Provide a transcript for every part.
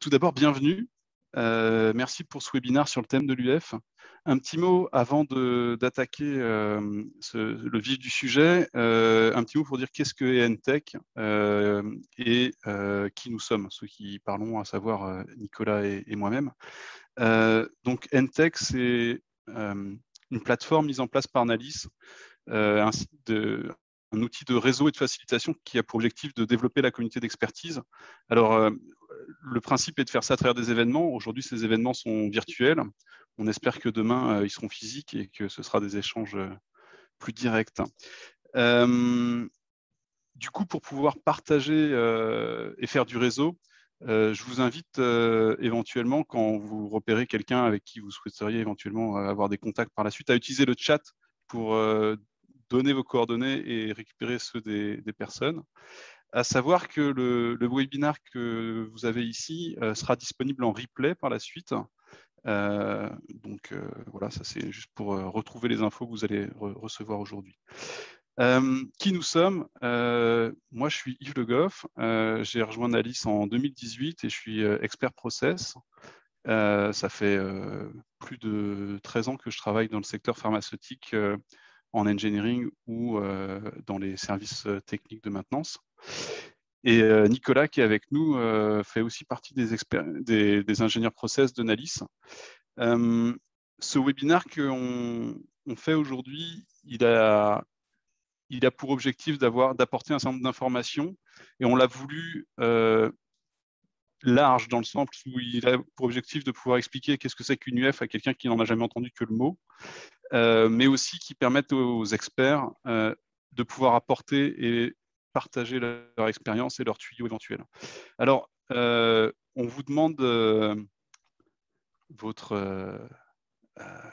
Tout d'abord, bienvenue. Merci pour ce webinaire sur le thème de l'UF. Un petit mot avant d'attaquer le vif du sujet, un petit mot pour dire qu'est-ce que est ENTech et qui nous sommes, ceux qui parlons, à savoir Nicolas et moi-même. Donc ENTech, c'est une plateforme mise en place par Nalis, un outil de réseau et de facilitation qui a pour objectif de développer la communauté d'expertise. Alors, le principe est de faire ça à travers des événements. Aujourd'hui, ces événements sont virtuels. On espère que demain, ils seront physiques et que ce sera des échanges plus directs. Du coup, pour pouvoir partager et faire du réseau, je vous invite éventuellement, quand vous repérez quelqu'un avec qui vous souhaiteriez éventuellement avoir des contacts par la suite, à utiliser le chat pour donner vos coordonnées et récupérer ceux des personnes. À savoir que le webinaire que vous avez ici sera disponible en replay par la suite. Voilà, ça c'est juste pour retrouver les infos que vous allez recevoir aujourd'hui. Qui nous sommes? Moi, je suis Yves Le Goff. J'ai rejoint Nalis en 2018 et je suis expert process. Ça fait plus de 13 ans que je travaille dans le secteur pharmaceutique en engineering ou dans les services techniques de maintenance. Et Nicolas, qui est avec nous, fait aussi partie des ingénieurs process de Nalis. Ce webinaire qu'on fait aujourd'hui, il a pour objectif d'apporter un certain nombre d'informations et on l'a voulu large dans le sens où il a pour objectif de pouvoir expliquer qu'est-ce que c'est qu'une UF à quelqu'un qui n'en a jamais entendu que le mot, mais aussi qui permettent aux experts de pouvoir apporter et partager leur expérience et leurs tuyaux éventuels. Alors, on vous demande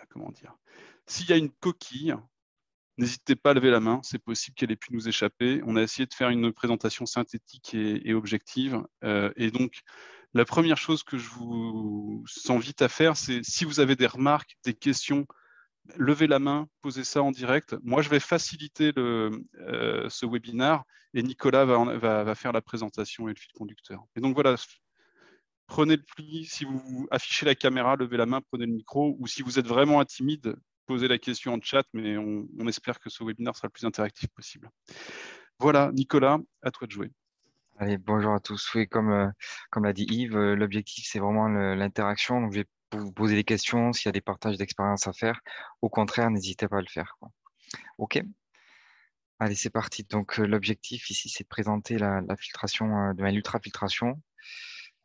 comment dire, s'il y a une coquille, n'hésitez pas à lever la main, c'est possible qu'elle ait pu nous échapper. On a essayé de faire une présentation synthétique et objective. Et donc, la première chose que je vous invite à faire, c'est si vous avez des remarques, des questions, levez la main, posez ça en direct. Moi, je vais faciliter ce webinaire et Nicolas va faire la présentation et le fil conducteur. Et donc voilà, prenez le pli. Si vous affichez la caméra, levez la main, prenez le micro. Ou si vous êtes vraiment timide, posez la question en chat, mais on espère que ce webinaire sera le plus interactif possible. Voilà, Nicolas, à toi de jouer. Allez, bonjour à tous. Oui, comme l'a dit Yves, l'objectif, c'est vraiment l'interaction. Donc, je vais vous poser des questions s'il y a des partages d'expérience à faire. Au contraire, n'hésitez pas à le faire, quoi. OK? Allez, c'est parti. Donc, l'objectif ici, c'est de présenter la filtration, l'ultrafiltration.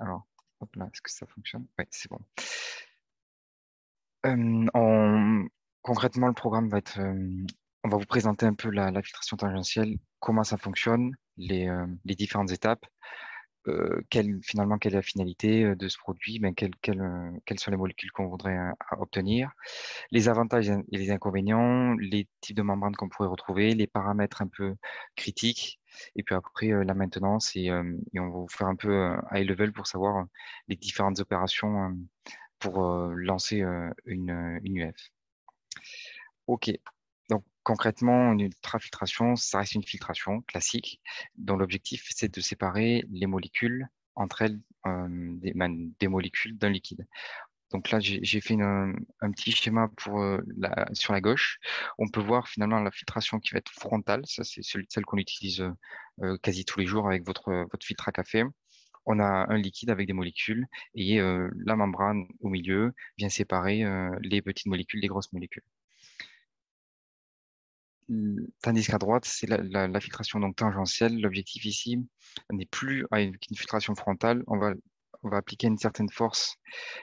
Alors, hop là, est-ce que ça fonctionne? Oui, c'est bon. Concrètement, le programme va être, on va vous présenter un peu la filtration tangentielle, comment ça fonctionne, les différentes étapes, finalement, quelle est la finalité de ce produit, quelles sont les molécules qu'on voudrait obtenir, les avantages et les inconvénients, les types de membranes qu'on pourrait retrouver, les paramètres un peu critiques, et puis après la maintenance, et on va vous faire un peu high level pour savoir les différentes opérations pour lancer une UF. OK. Donc concrètement, une ultrafiltration, ça reste une filtration classique dont l'objectif, c'est de séparer les molécules entre elles, des molécules d'un liquide. Donc là, j'ai fait un petit schéma sur la gauche. On peut voir finalement la filtration qui va être frontale. Ça, c'est celle qu'on utilise quasi tous les jours avec votre filtre à café. On a un liquide avec des molécules et la membrane au milieu vient séparer les petites molécules des grosses molécules. Tandis qu'à droite, c'est la filtration donc tangentielle. L'objectif ici n'est plus avec une filtration frontale. On va appliquer une certaine force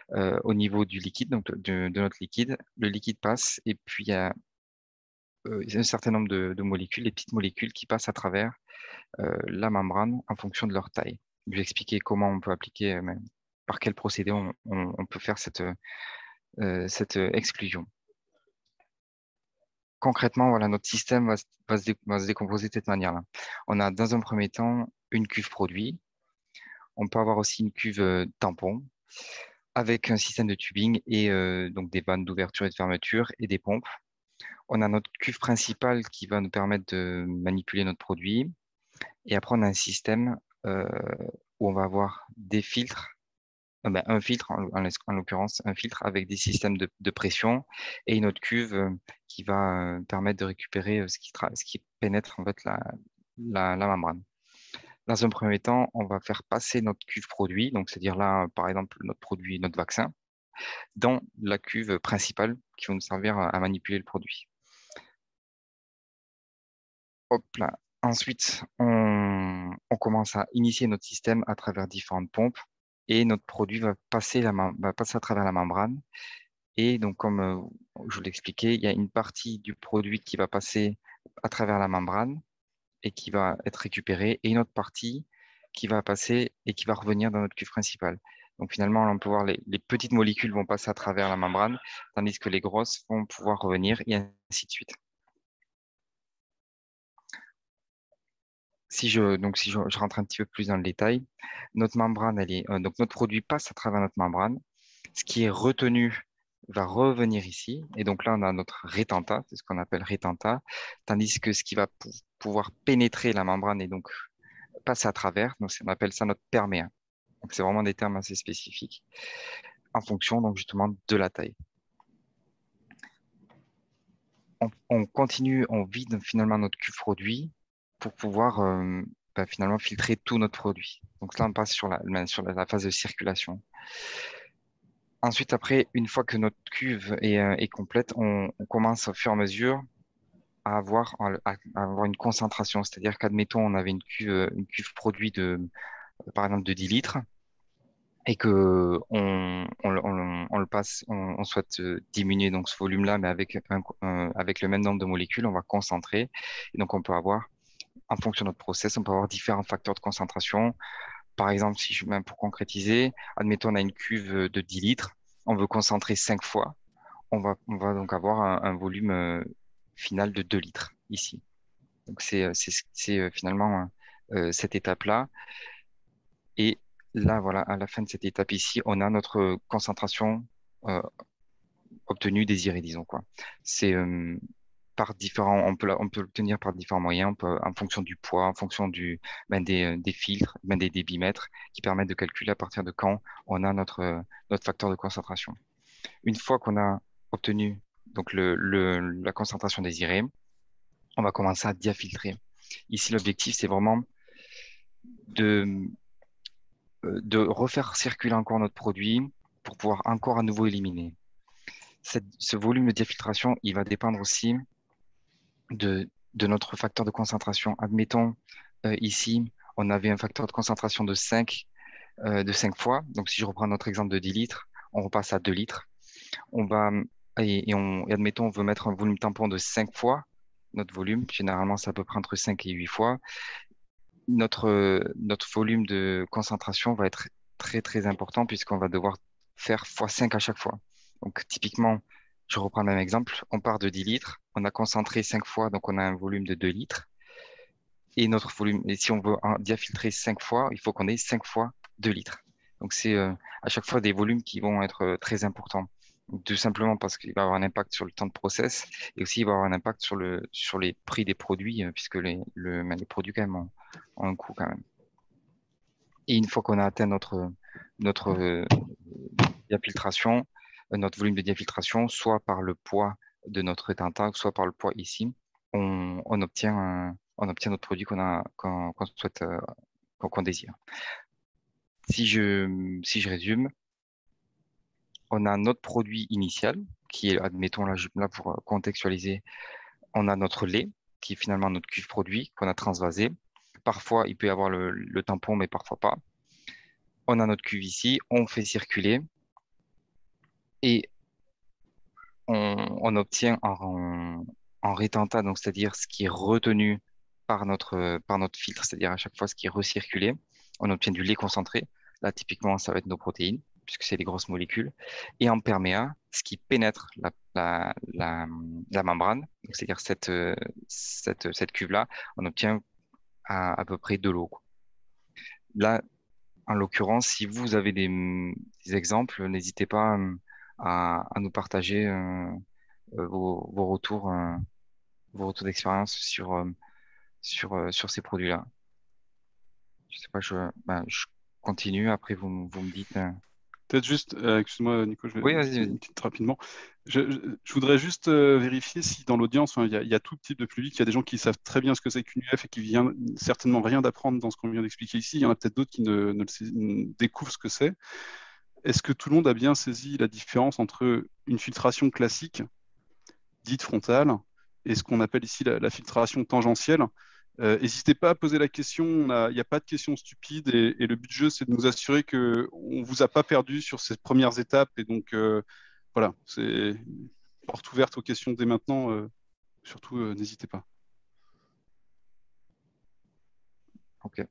au niveau du liquide, donc de notre liquide. Le liquide passe et puis il y a un certain nombre de molécules, les petites molécules qui passent à travers la membrane en fonction de leur taille. Je vais expliquer comment on peut appliquer, par quel procédé on peut faire cette exclusion. Concrètement, voilà, notre système va se décomposer de cette manière-là. On a dans un premier temps une cuve produit. On peut avoir aussi une cuve tampon avec un système de tubing et donc des vannes d'ouverture et de fermeture et des pompes. On a notre cuve principale qui va nous permettre de manipuler notre produit. Et après, on a un système où on va avoir des filtres ben, un filtre, en l'occurrence, un filtre avec des systèmes de pression et une autre cuve qui va permettre de récupérer ce qui pénètre en fait la membrane. Dans un premier temps, on va faire passer notre cuve produit, donc c'est-à-dire là, par exemple, notre produit, notre vaccin, dans la cuve principale qui va nous servir à manipuler le produit. Hop là. Ensuite, on commence à initier notre système à travers différentes pompes et notre produit va passer à travers la membrane. Et donc, comme je vous l'expliquais, il y a une partie du produit qui va passer à travers la membrane et qui va être récupérée, et une autre partie qui va passer et qui va revenir dans notre cuve principale. Donc finalement, on peut voir les petites molécules vont passer à travers la membrane, tandis que les grosses vont pouvoir revenir et ainsi de suite. Si je rentre un petit peu plus dans le détail, notre membrane, donc notre produit passe à travers notre membrane. Ce qui est retenu va revenir ici. Et donc là, on a notre rétenta, c'est ce qu'on appelle rétenta, tandis que ce qui va pouvoir pénétrer la membrane et donc passer à travers, donc on appelle ça notre perméa. Donc c'est vraiment des termes assez spécifiques en fonction donc justement de la taille. On continue, on vide finalement notre cuve produit pour pouvoir finalement filtrer tout notre produit. Donc là, on passe sur la phase de circulation. Ensuite, après, une fois que notre cuve est complète, on commence au fur et à mesure à avoir une concentration. C'est-à-dire qu'admettons, on avait une cuve produit par exemple, de 10 litres et que on le passe, on souhaite diminuer donc ce volume-là, mais avec le même nombre de molécules, on va concentrer. Et donc, on peut avoir, en fonction de notre process, on peut avoir différents facteurs de concentration. Par exemple, même pour concrétiser, admettons, on a une cuve de 10 litres, on veut concentrer 5 fois, on va donc avoir un volume final de 2 litres ici. Donc, c'est finalement cette étape-là. Et là, voilà, à la fin de cette étape ici, on a notre concentration euh, obtenue, désirée, disons quoi. C'est par différents, on peut l'obtenir par différents moyens, en fonction du poids, en fonction des filtres, des débitmètres, qui permettent de calculer à partir de quand on a notre facteur de concentration. Une fois qu'on a obtenu donc la concentration désirée, on va commencer à diafiltrer. Ici, l'objectif, c'est vraiment de, de refaire circuler encore notre produit pour pouvoir encore à nouveau éliminer. Ce volume de diafiltration, il va dépendre aussi de notre facteur de concentration. Admettons, ici, on avait un facteur de concentration de 5 fois. Donc, si je reprends notre exemple de 10 litres, on repasse à 2 litres. On va, et admettons, on veut mettre un volume tampon de 5 fois notre volume. Généralement, c'est à peu près entre 5 et 8 fois. Notre volume de concentration va être très, très important puisqu'on va devoir faire x5 à chaque fois. Donc, typiquement, je reprends le même exemple. On part de 10 litres. On a concentré 5 fois, donc on a un volume de 2 litres. Et notre volume, et si on veut diafiltrer 5 fois, il faut qu'on ait 5 fois 2 litres. Donc, c'est à chaque fois des volumes qui vont être très importants. Tout simplement parce qu'il va avoir un impact sur le temps de process et aussi il va avoir un impact sur les prix des produits, puisque les produits quand même ont un coût quand même. Et une fois qu'on a atteint notre diafiltration, notre volume de diafiltration, soit par le poids de notre tentacle, soit par le poids ici, on obtient notre produit qu'on souhaite, qu'on désire. Si je résume, on a notre produit initial, qui est, admettons, là pour contextualiser, on a notre lait, qui est finalement notre cuve produit qu'on a transvasé. Parfois, il peut y avoir le tampon, mais parfois pas. On a notre cuve ici, on fait circuler et on obtient en rétentat, donc c'est-à-dire ce qui est retenu par notre filtre, c'est-à-dire à chaque fois ce qui est recirculé, on obtient du lait concentré. Là, typiquement, ça va être nos protéines, puisque c'est des grosses molécules. Et en perméa, ce qui pénètre la membrane, donc c'est-à-dire cette cuve-là, on obtient à peu près de l'eau, quoi. Là, en l'occurrence, si vous avez des exemples, n'hésitez pas à nous partager vos retours, vos retours d'expérience sur ces produits-là. Je sais pas, je continue. Après, vous me dites. Peut-être juste, excuse-moi Nico, je vais Oui, juste vas-y, une vas-y. petite rapidement. Je voudrais juste vérifier si dans l'audience, hein, il y a tout type de public. Il y a des gens qui savent très bien ce que c'est qu'une UF et qui viennent certainement rien d'apprendre dans ce qu'on vient d'expliquer ici. Il y en a peut-être d'autres qui ne découvrent ce que c'est. Est-ce que tout le monde a bien saisi la différence entre une filtration classique, dite frontale, et ce qu'on appelle ici la filtration tangentielle? N'hésitez pas à poser la question, il n'y a pas de questions stupides et le but du jeu, c'est de nous assurer qu'on ne vous a pas perdu sur ces premières étapes. Et donc, voilà, c'est porte ouverte aux questions dès maintenant. Surtout, n'hésitez pas. Ok.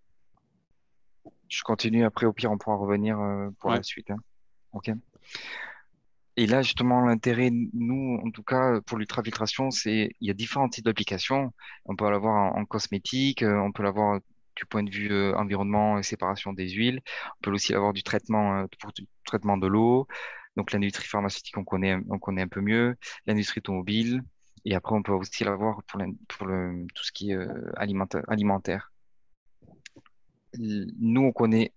Je continue. Après, au pire, on pourra revenir pour Ouais, la suite, hein. Ok. Et là, justement, l'intérêt, nous, en tout cas, pour l'ultrafiltration, c'est il y a différents types d'applications. On peut l'avoir en cosmétique, on peut l'avoir du point de vue environnement et séparation des huiles. On peut aussi avoir du traitement pour du traitement de l'eau. Donc l'industrie pharmaceutique, on connaît un peu mieux. L'industrie automobile. Et après, on peut aussi l'avoir pour tout ce qui est alimentaire. Nous, on connaît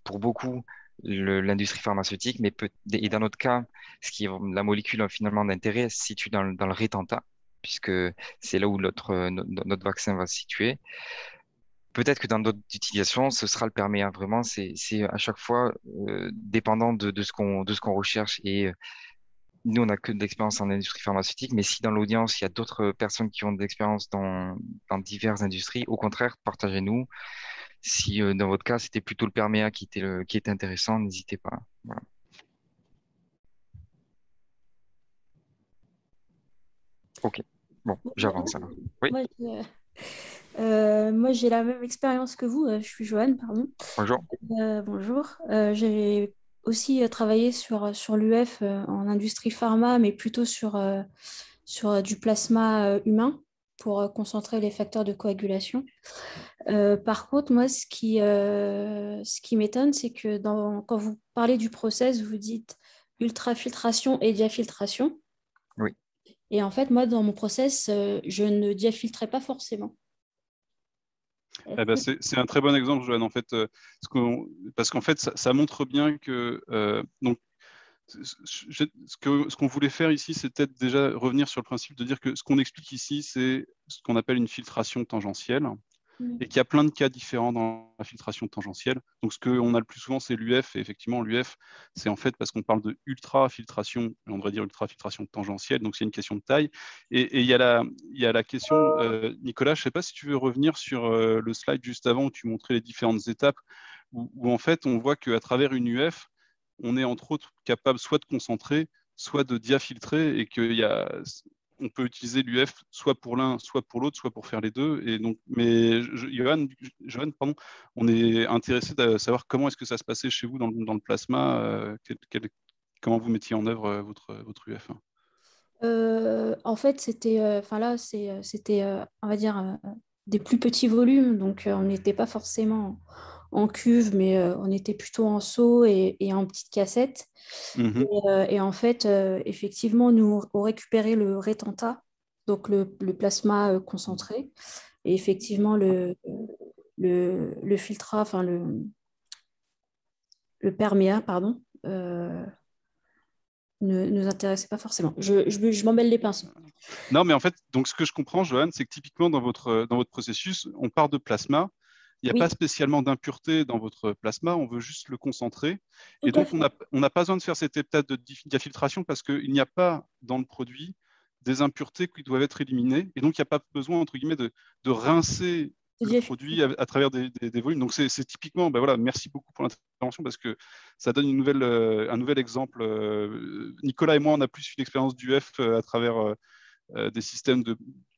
pour beaucoup l'industrie pharmaceutique, mais et dans notre cas, ce qui est la molécule finalement d'intérêt elle se situe dans le rétenta, puisque c'est là où notre vaccin va se situer. Peut-être que dans d'autres utilisations, ce sera le perméa. Vraiment, c'est à chaque fois dépendant de ce qu'on recherche. Et nous, on n'a que de l'expérience en industrie pharmaceutique, mais si dans l'audience, il y a d'autres personnes qui ont de l'expérience dans diverses industries, au contraire, partagez-nous. Si dans votre cas, c'était plutôt le perméa qui était intéressant, n'hésitez pas. Voilà. Ok. Bon, j'avance alors. Oui, Moi, moi, j'ai la même expérience que vous. Je suis Joanne, pardon. bonjour. Bonjour. J'ai aussi travaillé sur l'UF en industrie pharma, mais plutôt sur du plasma humain pour concentrer les facteurs de coagulation. Par contre, moi, ce qui m'étonne, c'est que quand vous parlez du process, vous dites ultrafiltration et diafiltration. Oui. Et en fait, moi, dans mon process, je ne diafiltrais pas forcément. eh ben, c'est un très bon exemple, Joanne, en fait, parce qu'en fait, ça montre bien que donc, ce qu'on voulait faire ici, c'est peut-être déjà revenir sur le principe de dire que ce qu'on explique ici, c'est ce qu'on appelle une filtration tangentielle Mm. et qu'il y a plein de cas différents dans la filtration tangentielle. Donc, ce qu'on a le plus souvent, c'est l'UF. Et effectivement, l'UF, c'est en fait parce qu'on parle de ultra-filtration, on devrait dire ultra-filtration tangentielle. Donc, c'est une question de taille. Et il y a la question, Nicolas, je ne sais pas si tu veux revenir sur le slide juste avant où tu montrais les différentes étapes, où en fait, on voit qu'à travers une UF, on est entre autres capable soit de concentrer, soit de diafiltrer, et on peut utiliser l'UF soit pour l'un, soit pour l'autre, soit pour faire les deux. Et donc, mais Johan, pardon, on est intéressé de savoir comment est-ce que ça se passait chez vous dans le plasma, comment vous mettiez en œuvre votre UF. En fait, enfin là, c'était, on va dire, des plus petits volumes, donc on n'était pas forcément en cuve, mais on était plutôt en seau et en petites cassettes. Mhm. Et en fait, effectivement, nous, on récupérait le rétenta, donc le plasma concentré, et effectivement, le filtrat, enfin le perméa, pardon, ne nous intéressait pas forcément. Je m'emmêle les pinceaux. Non, mais en fait, donc ce que je comprends, Johan, c'est que typiquement dans votre processus, on part de plasma. Il n'y a pas Oui, spécialement d'impureté dans votre plasma, on veut juste le concentrer. tout Et à donc, fait. on n'a pas besoin de faire cette étape de diafiltration parce qu'il n'y a pas dans le produit des impuretés qui doivent être éliminées. Et donc, il n'y a pas besoin, entre guillemets, de rincer le produit à travers des volumes. Donc, c'est typiquement, ben voilà, merci beaucoup pour l'intervention parce que ça donne un nouvel exemple. Nicolas et moi, on a plus une expérience d'UF à travers des systèmes de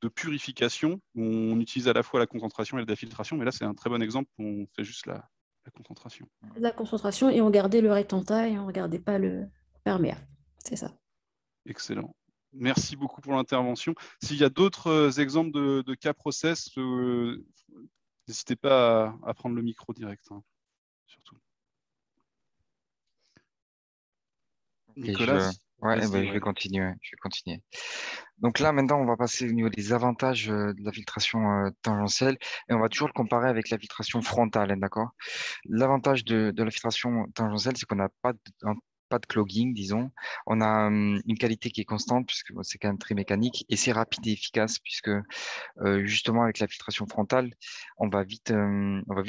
purification où on utilise à la fois la concentration et la filtration, mais là c'est un très bon exemple où on fait juste la concentration. La concentration et on gardait le rétenta et on ne regardait pas le perméa. C'est ça. Excellent. Merci beaucoup pour l'intervention. S'il y a d'autres exemples de cas process, n'hésitez pas à prendre le micro direct, hein, surtout. Et Nicolas, ouais, eh vas-y, ben, je vais ouais. continuer. Je vais continuer. Donc là, maintenant, on va passer au niveau des avantages de la filtration tangentielle et on va toujours le comparer avec la filtration frontale, hein, d'accord? L'avantage de la filtration tangentielle, c'est qu'on n'a pas pas de clogging, disons. On a une qualité qui est constante puisque bon, c'est quand même très mécanique et c'est rapide et efficace puisque justement avec la filtration frontale, on va vite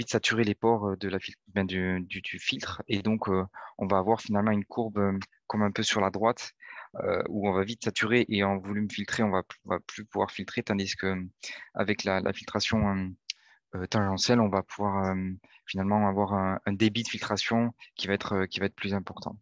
saturer les pores du filtre et donc on va avoir finalement une courbe comme un peu sur la droite où on va vite saturer et en volume filtré, on va plus pouvoir filtrer tandis que avec la filtration tangentielle, on va pouvoir finalement avoir un débit de filtration qui va être plus important.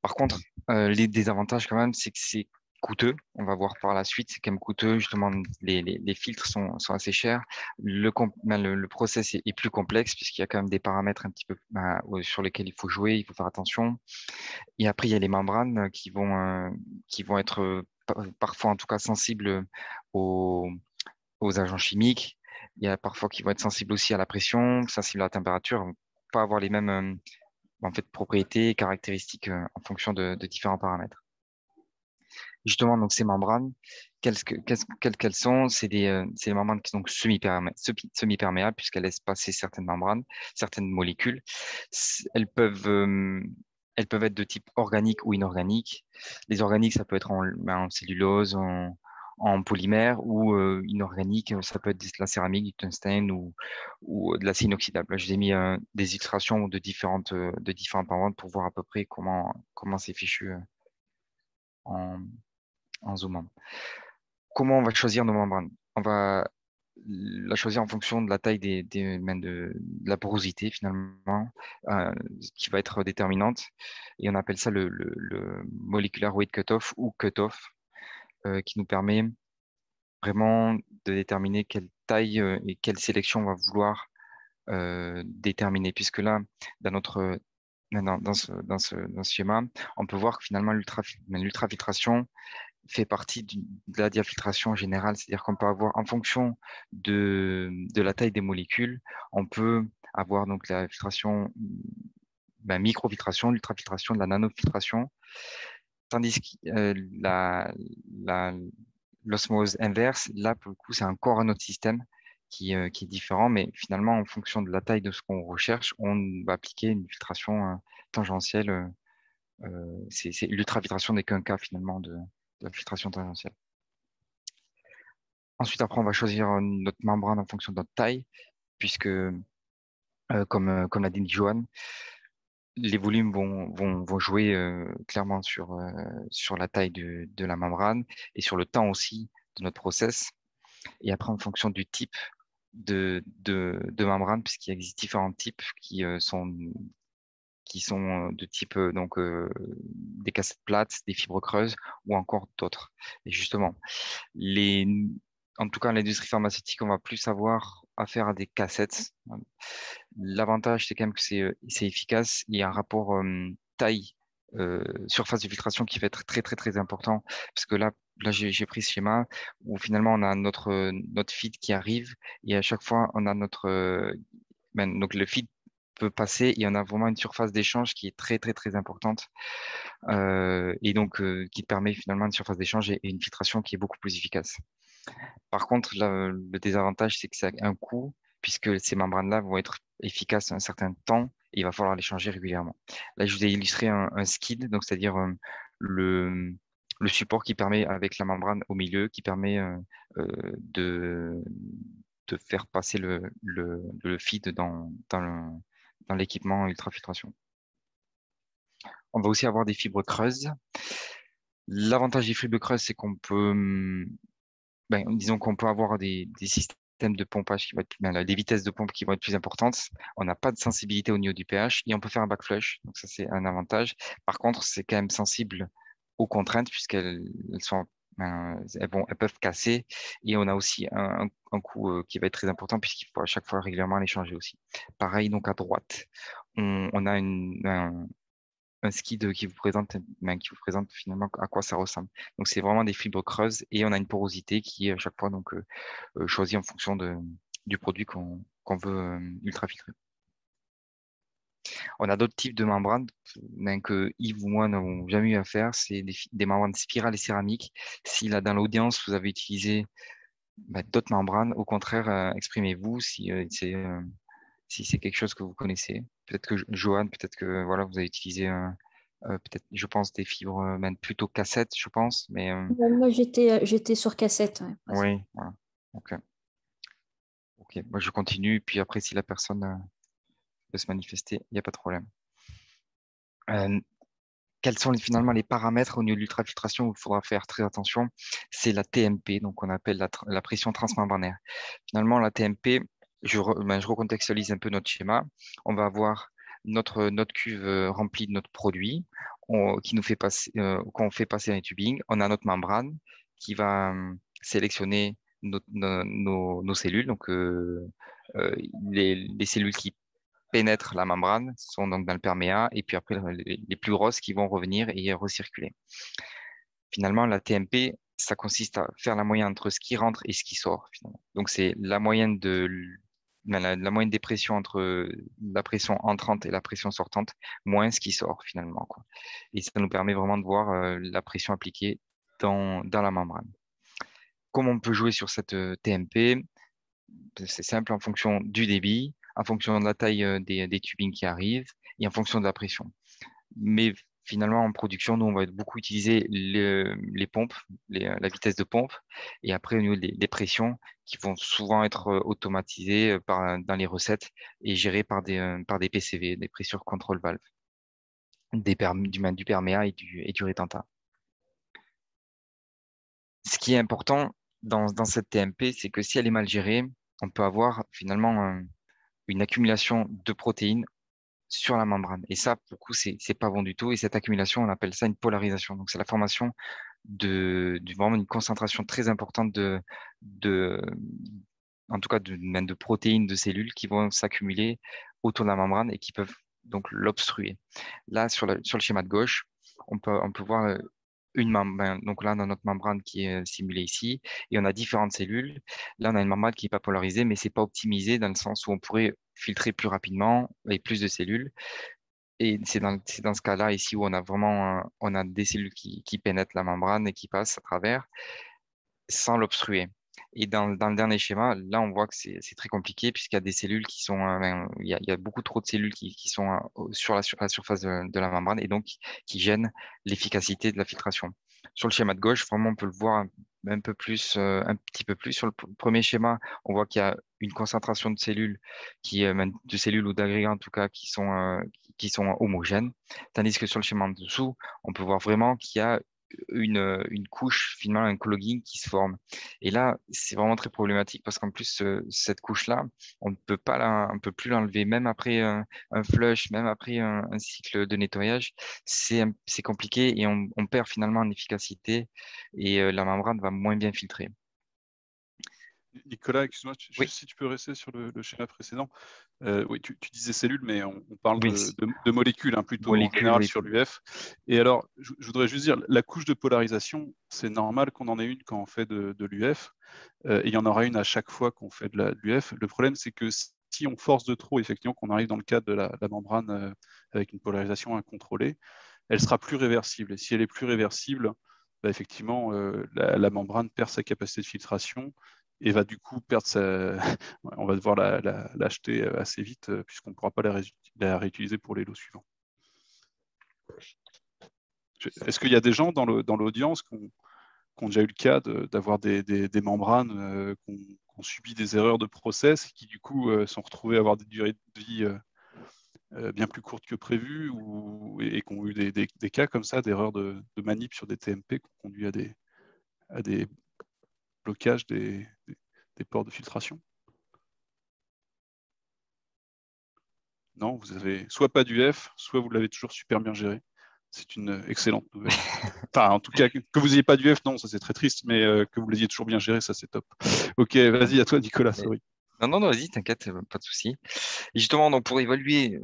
Par contre, les désavantages quand même, c'est que c'est coûteux. On va voir par la suite, c'est quand même coûteux. Justement, les filtres sont assez chers. Le process est plus complexe puisqu'il y a quand même des paramètres un petit peu sur lesquels il faut jouer, il faut faire attention. Et après, il y a les membranes qui vont être parfois en tout cas sensibles aux, aux agents chimiques. Il y a parfois qui vont être sensibles aussi à la pression, sensibles à la température, vont pas avoir les mêmes en fait, propriétés et caractéristiques en fonction de différents paramètres. Justement, donc ces membranes, quelles qu'elles sont, c'est des membranes qui sont donc semi-perméables puisqu'elles laissent passer certaines membranes, certaines molécules. Elles peuvent, euh, elles peuvent être de type organique ou inorganique. Les organiques, ça peut être en cellulose, en polymère ou inorganique, ça peut être de la céramique, du tungstène ou de l'acier inoxydable. Là, je vous ai mis des illustrations de différentes membranes pour voir à peu près comment c'est fichu en, en zoomant. Comment on va choisir nos membranes? On va la choisir en fonction de la taille de la porosité finalement, qui va être déterminante. Et on appelle ça le molecular weight cutoff ou cutoff, qui nous permet vraiment de déterminer quelle taille et quelle sélection on va vouloir déterminer. Puisque là, dans notre dans ce schéma, on peut voir que finalement l'ultrafiltration fait partie de la diafiltration générale, c'est-à-dire qu'on peut avoir, en fonction de la taille des molécules, on peut avoir donc la filtration, microfiltration, l'ultrafiltration, de la nanofiltration, tandis que la, l'osmose inverse, là, pour le coup, c'est encore un autre système qui est différent, mais finalement, en fonction de la taille de ce qu'on recherche, on va appliquer une filtration tangentielle. L'ultrafiltration n'est qu'un cas finalement de la filtration tangentielle. Ensuite, après, on va choisir notre membrane en fonction de notre taille, puisque, comme l'a dit Johan, les volumes vont jouer clairement sur la taille de la membrane et sur le temps aussi de notre process. Et après, en fonction du type de membrane, puisqu'il existe différents types qui sont de type des cassettes plates, des fibres creuses ou encore d'autres. Et justement, en tout cas, l'industrie pharmaceutique, on va plus avoir affaire à des cassettes. L'avantage, c'est quand même que c'est efficace. Il y a un rapport taille, surface de filtration qui va être très, très, très important. Parce que là j'ai pris ce schéma où finalement, on a notre feed qui arrive et à chaque fois, on a donc le feed peut passer et on a vraiment une surface d'échange qui est très, très, très importante et donc qui permet finalement une surface d'échange et une filtration qui est beaucoup plus efficace. Par contre, le désavantage, c'est que ça a un coût, puisque ces membranes-là vont être efficaces un certain temps et il va falloir les changer régulièrement. Là, je vous ai illustré un skid, donc c'est-à-dire le, le support qui permet, avec la membrane au milieu, qui permet de, de faire passer le feed dans l'équipement ultrafiltration. On va aussi avoir des fibres creuses. L'avantage des fibres creuses, c'est qu'on peut disons qu'on peut avoir des systèmes de pompage des vitesses de pompe qui vont être plus importantes. On n'a pas de sensibilité au niveau du pH et on peut faire un backflush. Donc ça, c'est un avantage. Par contre, c'est quand même sensible aux contraintes puisqu'elles elles peuvent casser et on a aussi un coût qui va être très important puisqu'il faut à chaque fois régulièrement les changer aussi. Pareil, donc à droite, on a un skid qui vous présente finalement à quoi ça ressemble. Donc, c'est vraiment des fibres creuses et on a une porosité qui est à chaque fois donc, choisie en fonction du produit qu'on veut ultrafiltrer. On a d'autres types de membranes que Yves ou moi n'avons jamais eu à faire. C'est des membranes spirales et céramiques. Si là, dans l'audience, vous avez utilisé d'autres membranes, au contraire, exprimez-vous si c'est quelque chose que vous connaissez. peut-être que Johan, peut-être que voilà, vous avez utilisé peut-être, je pense, des fibres même plutôt cassettes, je pense, mais Moi, j'étais sur cassette. Ouais, oui, voilà. Ok, ok. Moi, je continue, puis après, si la personne peut se manifester, il n'y a pas de problème. Euh, Quels sont finalement les paramètres au niveau de l'ultrafiltration où il faudra faire très attention? C'est la TMP, donc on appelle la pression transmembranaire. Finalement, la TMP, je recontextualise un peu notre schéma. On va avoir notre cuve remplie de notre produit qui nous fait passer, qu'on fait passer dans les tubings. On a notre membrane qui va sélectionner nos cellules, donc euh, les cellules qui pénètrent la membrane sont donc dans le perméa, et puis après, les plus grosses qui vont revenir et recirculer. Finalement, la TMP, ça consiste à faire la moyenne entre ce qui rentre et ce qui sort, finalement. Donc, c'est la moyenne la moyenne des pressions entre la pression entrante et la pression sortante, moins ce qui sort, finalement, quoi. Et ça nous permet vraiment de voir la pression appliquée dans la membrane. Comment on peut jouer sur cette TMP? C'est simple en fonction du débit, en fonction de la taille des tubings qui arrivent et en fonction de la pression. Mais finalement, en production, nous, on va beaucoup utiliser les pompes, la vitesse de pompe, et après, au niveau des pressions qui vont souvent être automatisées dans les recettes et gérées par des PCV, des pressure control valves, du perméa et du rétentat. Ce qui est important dans cette TMP, c'est que si elle est mal gérée, on peut avoir finalement une accumulation de protéines sur la membrane. Et ça, pour le coup, c'est pas bon du tout. Et cette accumulation, on appelle ça une polarisation. Donc, c'est la formation vraiment une concentration très importante de, en tout cas, même de protéines, de cellules qui vont s'accumuler autour de la membrane et qui peuvent donc l'obstruer. Là, sur le schéma de gauche, on peut voir une membrane. Donc là, on a notre membrane qui est simulée ici et on a différentes cellules. Là, on a une membrane qui n'est pas polarisée, mais c'est pas optimisé dans le sens où on pourrait filtrer plus rapidement et plus de cellules. Et c'est dans ce cas-là ici où on a vraiment on a des cellules qui pénètrent la membrane et qui passent à travers sans l'obstruer. Et dans le dernier schéma, là, on voit que c'est très compliqué puisqu'il y a des cellules qui sont, il y a beaucoup trop de cellules qui sont sur la surface de la membrane et donc qui gênent l'efficacité de la filtration. Sur le schéma de gauche, vraiment, on peut le voir un peu plus, un petit peu plus. Sur le premier schéma, on voit qu'il y a une concentration de cellules de cellules ou d'agrégats en tout cas, qui sont homogènes. Tandis que sur le schéma en dessous, on peut voir vraiment qu'il y a une couche, finalement, un clogging qui se forme. Et là, c'est vraiment très problématique parce qu'en plus, cette couche-là, on peut plus l'enlever, même après un flush, même après un cycle de nettoyage, c'est compliqué et on perd finalement en efficacité et la membrane va moins bien filtrer. Nicolas, excuse-moi, Oui, juste si tu peux rester sur le schéma précédent. Oui, tu disais cellules, mais on parle oui, de molécules, hein, plutôt en molécules, général oui. sur l'UF. Et alors, je voudrais juste dire, la couche de polarisation, c'est normal qu'on en ait une quand on fait de l'UF. Et il y en aura une à chaque fois qu'on fait de l'UF. Le problème, c'est que si on force de trop, effectivement, qu'on arrive dans le cadre de la membrane avec une polarisation incontrôlée, elle sera plus réversible. Et si elle est plus réversible, bah, effectivement, la membrane perd sa capacité de filtration et va du coup perdre on va devoir l'acheter assez vite puisqu'on ne pourra pas la réutiliser pour les lots suivants. Est-ce qu'il y a des gens dans l'audience qui ont déjà eu le cas d'avoir des membranes qui ont subi des erreurs de process et qui du coup sont retrouvés à avoir des durées de vie bien plus courtes que prévues et qui ont eu des cas comme ça, d'erreurs de manip sur des TMP qui ont conduit à des blocages des ports de filtration? Non, vous avez soit pas d'UF, soit vous l'avez toujours super bien géré. C'est une excellente nouvelle. Enfin, en tout cas, que vous n'ayez pas d'UF, non, ça c'est très triste, mais que vous l'ayez toujours bien géré, ça c'est top. Ok, vas-y, à toi Nicolas, Mais- sorry. Non, non, vas-y, t'inquiète, pas de souci. Et justement, donc, pour évaluer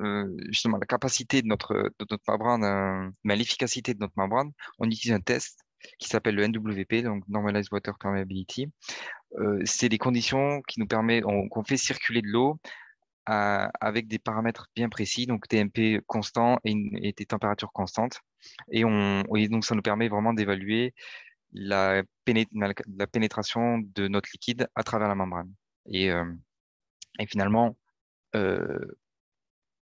justement la capacité de notre membrane, mais l'efficacité de notre membrane, on utilise un test qui s'appelle le NWP, donc Normalized Water Permeability. C'est des conditions qui nous permettent, qu'on fait circuler de l'eau avec des paramètres bien précis, donc TMP constant et des températures constantes. Et donc, ça nous permet vraiment d'évaluer la pénétration de notre liquide à travers la membrane. Et, et finalement, euh,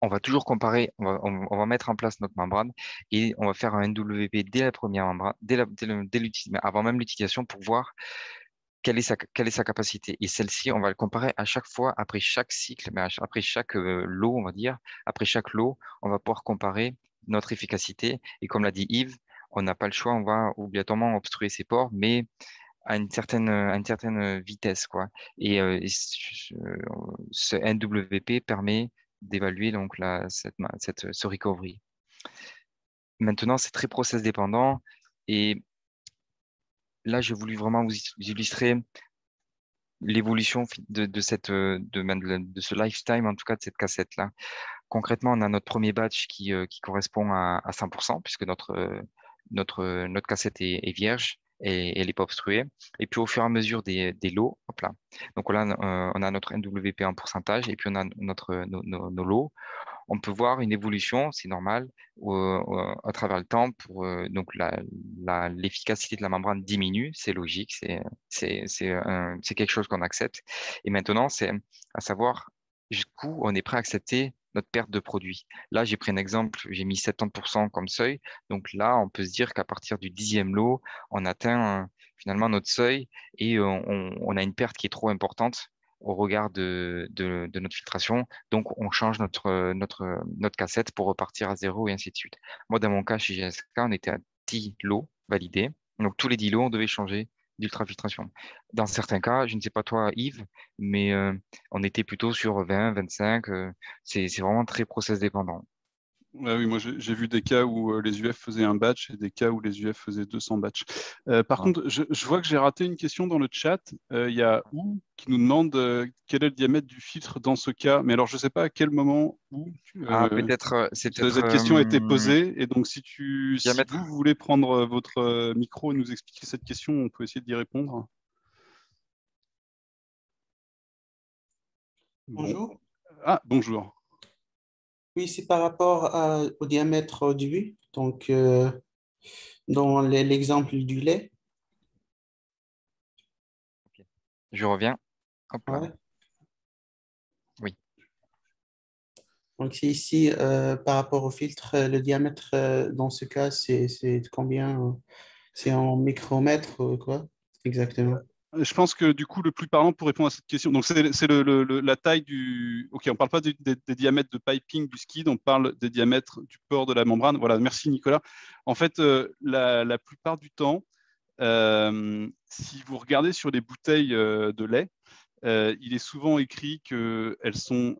on va toujours comparer, on va mettre en place notre membrane et on va faire un NWP dès la première membrane, avant même l'utilisation pour voir quelle est sa capacité. Et celle-ci, on va le comparer à chaque fois, après chaque cycle, mais après chaque lot, on va dire, après chaque lot, on va pouvoir comparer notre efficacité. Et comme l'a dit Yves, on n'a pas le choix, on va obligatoirement obstruer ses pores, mais à une certaine vitesse, quoi. Ce NWP permet d'évaluer donc ce recovery. Maintenant, c'est très process dépendant et là, j'ai voulu vraiment vous illustrer l'évolution de ce lifetime, en tout cas de cette cassette-là. Concrètement, on a notre premier batch qui correspond à 100%, puisque notre cassette est vierge et elle n'est pas obstruée. Et puis, au fur et à mesure des lots, hop là. Donc là, on a notre NWP en pourcentage et puis on a nos lots. On peut voir une évolution, c'est normal, à travers le temps. Donc l'efficacité de la membrane diminue, c'est logique, c'est quelque chose qu'on accepte. Et maintenant, c'est à savoir jusqu'où on est prêt à accepter notre perte de produit. Là, j'ai pris un exemple, j'ai mis 70% comme seuil. Donc là, on peut se dire qu'à partir du 10e lot, on atteint finalement notre seuil et on a une perte qui est trop importante au regard de notre filtration. Donc, on change notre cassette pour repartir à zéro et ainsi de suite. Moi, dans mon cas, chez GSK, on était à 10 lots validés. Donc, tous les 10 lots, on devait changer d'ultrafiltration. Dans certains cas, je ne sais pas toi, Yves, mais on était plutôt sur 20, 25. C'est vraiment très process dépendant. Ouais, oui, moi j'ai vu des cas où les UF faisaient un batch et des cas où les UF faisaient 200 batchs. Par Voilà. contre, je vois que j'ai raté une question dans le chat. Il y a Ou qui nous demande quel est le diamètre du filtre dans ce cas. Mais alors, je ne sais pas à quel moment où Ah, peut-être, c'est peut-être cette question a été posée. Et donc, si diamètre. vous voulez prendre votre micro et nous expliquer cette question, on peut essayer d'y répondre. Bon. Bonjour. Ah, bonjour. Oui, c'est par rapport au diamètre du but. Donc, dans l'exemple du lait, Je reviens. Hop là. ouais. Oui. Donc, c'est ici, par rapport au filtre, le diamètre, dans ce cas, c'est combien? C'est en micromètres, quoi, exactement. Je pense que du coup, le plus parlant pour répondre à cette question, donc c'est la taille du. Ok, on ne parle pas des diamètres de piping du skid, on parle des diamètres du port de la membrane. Voilà, merci Nicolas. En fait, la plupart du temps, si vous regardez sur les bouteilles de lait, il est souvent écrit qu'elles sont.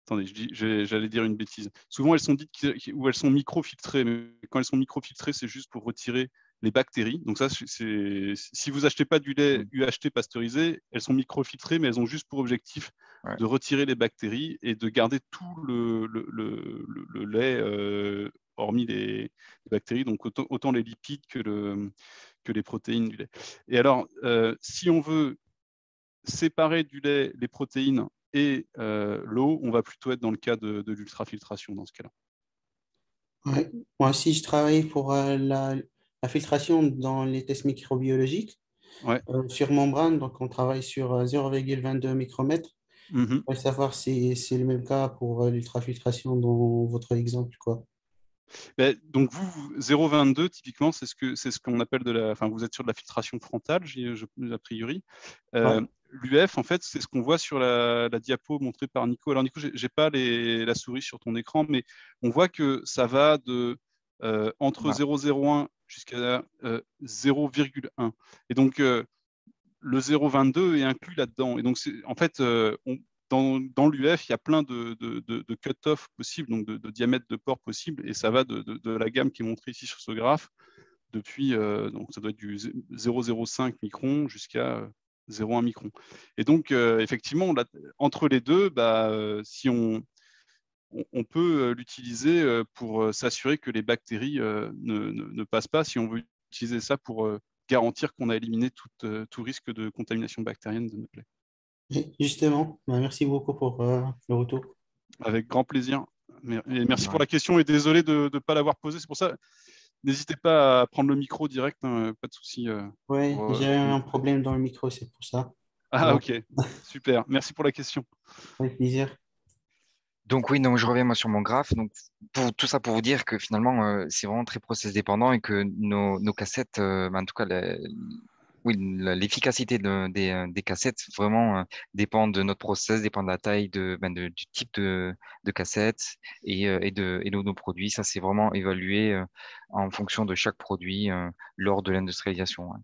Attendez, j'allais dire une bêtise. Souvent, elles sont dites ou elles sont microfiltrées, mais quand elles sont microfiltrées, c'est juste pour retirer les bactéries. Donc ça, si vous achetez pas du lait Mm. UHT pasteurisé, elles sont microfiltrées, mais elles ont juste pour objectif Ouais. de retirer les bactéries et de garder tout le lait, hormis les bactéries, donc autant les lipides que les protéines du lait. Et alors, si on veut séparer du lait les protéines et l'eau, on va plutôt être dans le cas de l'ultrafiltration dans ce cas-là. Ouais. Moi aussi, je travaille pour la filtration dans les tests microbiologiques Ouais. sur membrane. Donc, on travaille sur 0,22 micromètres. Mhm. Je voudrais savoir si c'est le même cas pour l'ultrafiltration dans votre exemple, quoi. Ben, donc vous, 0,22 typiquement, c'est ce qu'on appelle enfin vous êtes sur de la filtration frontale, a priori. Ouais. L'UF, en fait, c'est ce qu'on voit sur la diapo montrée par Nico. Alors Nico, j'ai pas la souris sur ton écran, mais on voit que ça va de entre Voilà. 0,01 jusqu'à 0,1. Et donc le 0,22 est inclus là-dedans. Et donc en fait, dans l'UF, il y a plein de cut-off possibles, donc de diamètres de port possibles, et ça va de la gamme qui est montrée ici sur ce graphe, depuis, donc ça doit être du 0,05 micron jusqu'à 0,1 micron. Et donc, effectivement, entre les deux, si on peut l'utiliser pour s'assurer que les bactéries ne passent pas, si on veut utiliser ça pour garantir qu'on a éliminé tout risque de contamination bactérienne de notre lait. Et justement, merci beaucoup pour le retour. Avec grand plaisir. Et merci pour Ouais. la question et désolé de ne pas l'avoir posée. C'est pour ça, n'hésitez pas à prendre le micro direct, hein, pas de souci. Oui, j'ai un problème dans le micro, c'est pour ça. Ah, Bon, ok, super. Merci pour la question. avec plaisir. Donc oui, donc je reviens moi sur mon graphe. Donc tout ça pour vous dire que finalement c'est vraiment très process dépendant et que nos cassettes, en tout cas oui, l'efficacité des cassettes vraiment dépend de notre process, dépend de la taille du type de cassette et de nos produits. Ça c'est vraiment évalué en fonction de chaque produit lors de l'industrialisation. Ouais.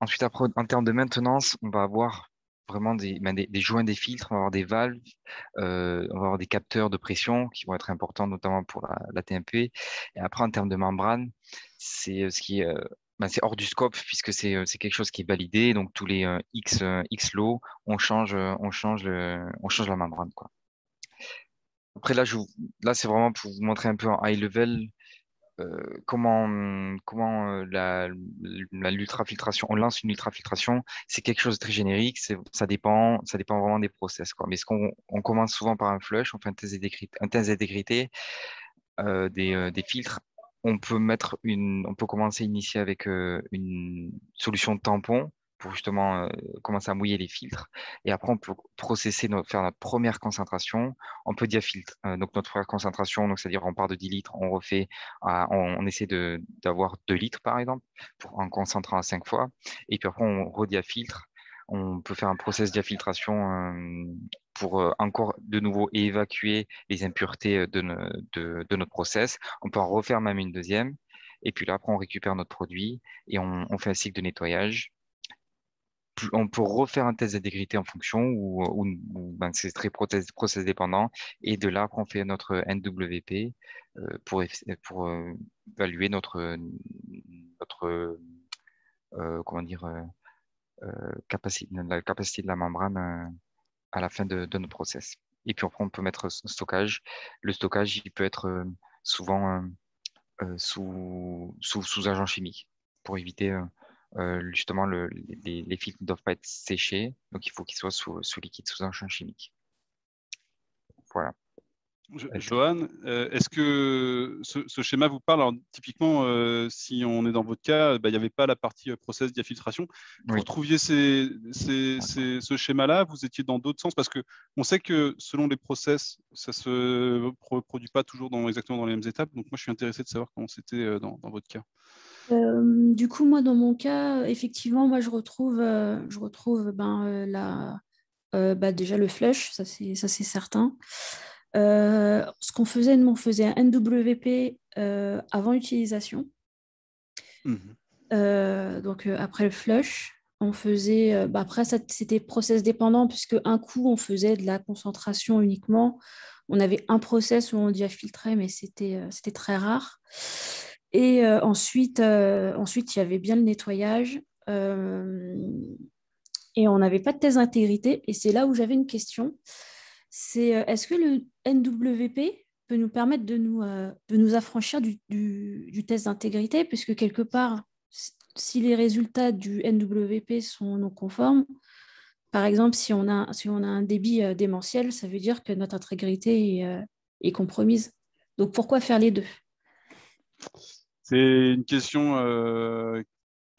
Ensuite, après, en termes de maintenance, on va avoir vraiment des joints des filtres, on va avoir des valves, on va avoir des capteurs de pression qui vont être importants, notamment pour la TMP. Et après, en termes de membrane, c'est ce qui est, c'est hors du scope puisque c'est quelque chose qui est validé. Donc, tous les X lots, on change la membrane, quoi. Après, là, c'est vraiment pour vous montrer un peu en high level comment l'ultrafiltration, on lance une ultrafiltration, c'est quelque chose de très générique, ça dépend vraiment des process, quoi. Mais on commence souvent par un flush, on fait un test d'intégrité des filtres. On peut commencer à initier avec une solution de tampon pour justement commencer à mouiller les filtres. Et après, on peut faire notre première concentration. On peut diafiltre. Donc, notre première concentration, donc, c'est-à-dire on part de 10 litres, on refait, on essaie d'avoir 2 litres, par exemple, en concentrant à 5 fois. Et puis après, on rediafiltre. On peut faire un process diafiltration pour encore de nouveau évacuer les impuretés de notre process. On peut en refaire même une deuxième. Et puis là, après, on récupère notre produit et on fait un cycle de nettoyage. On peut refaire un test d'intégrité en fonction c'est très process dépendant. Et de là, après, on fait notre NWP pour évaluer notre comment dire, la capacité de la membrane à la fin de notre process. Et puis après, on peut mettre stockage. Le stockage, il peut être souvent sous agent chimique pour éviter justement les filtres ne doivent pas être séchés, donc il faut qu'ils soient sous liquide, sous agent chimique. Voilà. Johan, est-ce que ce schéma vous parle? Alors, typiquement, si on est dans votre cas, il n'y avait pas la partie process diafiltration. Vous Oui. retrouviez ce schéma-là, vous étiez dans d'autres sens, parce qu'on sait que selon les process, ça ne se reproduit pas toujours exactement dans les mêmes étapes. Donc, moi, je suis intéressé de savoir comment c'était dans votre cas. Du coup, moi, dans mon cas, effectivement, moi, je retrouve déjà le flush, ça c'est certain. Ce qu'on faisait, nous, on faisait un NWP avant utilisation. Donc, après le flush, on faisait. Après, c'était process dépendant, puisque un coup, on faisait de la concentration uniquement. On avait un process où on diafiltrait, mais c'était très rare. Et ensuite, il y avait bien le nettoyage. Et on n'avait pas de test d'intégrité. Et c'est là où j'avais une question. C'est est-ce que le NWP peut nous permettre de nous affranchir du test d'intégrité, puisque quelque part, si les résultats du NWP sont non conformes, par exemple, si on a un débit démentiel, ça veut dire que notre intégrité est compromise. Donc pourquoi faire les deux? C'est une question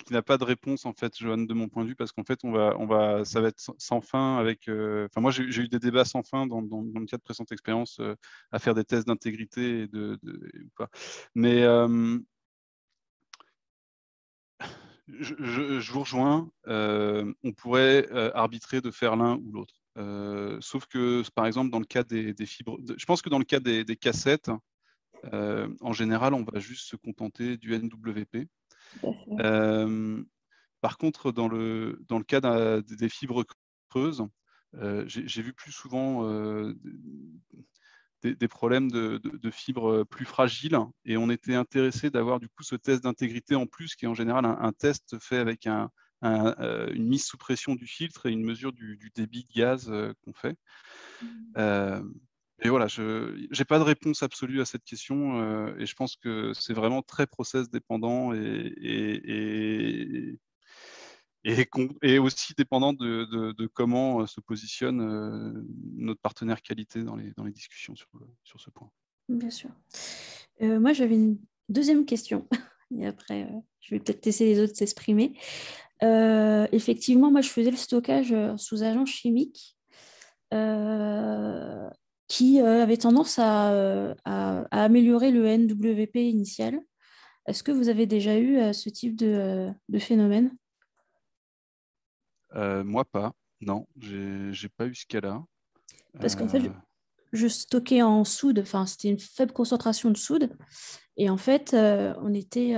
qui n'a pas de réponse, en fait, Johan, de mon point de vue, parce qu'en fait, ça va être sans fin avec. Enfin, moi, j'ai eu des débats sans fin dans le cadre de précédentes expériences à faire des tests d'intégrité ou pas. Mais je vous rejoins. On pourrait arbitrer de faire l'un ou l'autre. Sauf que, par exemple, dans le cas des fibres, je pense que dans le cas des cassettes, en général, on va juste se contenter du NWP. Par contre, dans le cas des fibres creuses, j'ai vu plus souvent des problèmes de fibres plus fragiles, et on était intéressé d'avoir du coup ce test d'intégrité en plus, qui est en général un test fait avec une mise sous pression du filtre et une mesure du débit de gaz qu'on fait. Et voilà, je n'ai pas de réponse absolue à cette question, et je pense que c'est vraiment très process dépendant et aussi dépendant de comment se positionne notre partenaire qualité dans les discussions sur ce point. Bien sûr. Moi, j'avais une deuxième question. Et après, je vais peut-être laisser les autres s'exprimer. Effectivement, moi, je faisais le stockage sous agent chimique. qui avait tendance à améliorer le NWP initial. Est-ce que vous avez déjà eu ce type de phénomène? Moi, pas. Non, j'ai pas eu ce cas-là. Parce qu'en fait, Euh, je stockais en soude, enfin, c'était une faible concentration de soude. Et en fait, on était